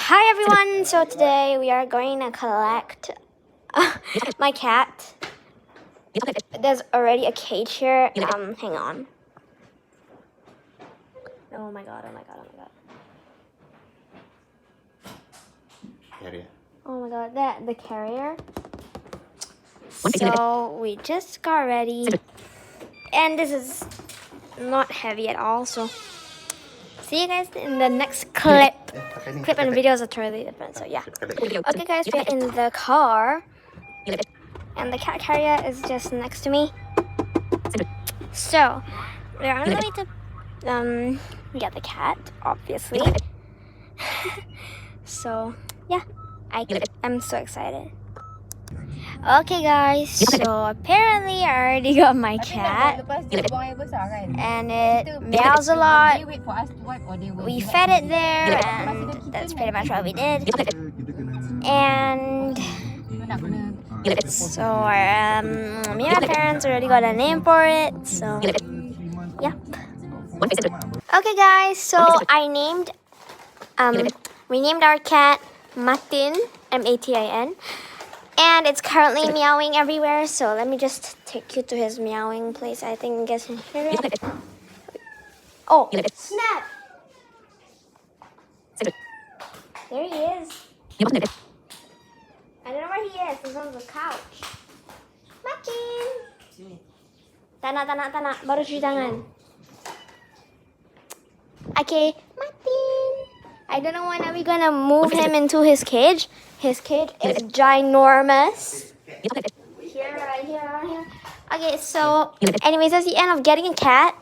Hi everyone! So today we are going to collect my cat. There's already a cage here. Hang on. Oh my god, oh my god, oh my god. Carrier. Oh my god, the carrier. So we just got ready. And this is not heavy at all, so see you guys in the next clip. Clip and videos are totally different, so yeah. Okay guys, we're in the car. And the cat carrier is just next to me. So, we're on the way to get the cat, obviously. So, yeah, I'm so excited. Okay guys, so apparently I already got my cat. And it meows a lot. We fed it there and that's pretty much what we did. And so me and my parents already got a name for it, so yeah. Okay guys, so we named our cat Matin, M-A-T-I-N, and it's currently meowing everywhere, so let me just take you to his meowing place. I think you guys can hear it. Oh, snap! There he is. I don't know where he is. He's on the couch. Matin! Tanak. Baru cuci tangan. Okay, Matin. I don't know when are we gonna move him into his cage. His cage is ginormous. Here, right here. Okay, so anyways, that's the end of getting a cat.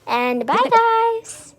And bye guys.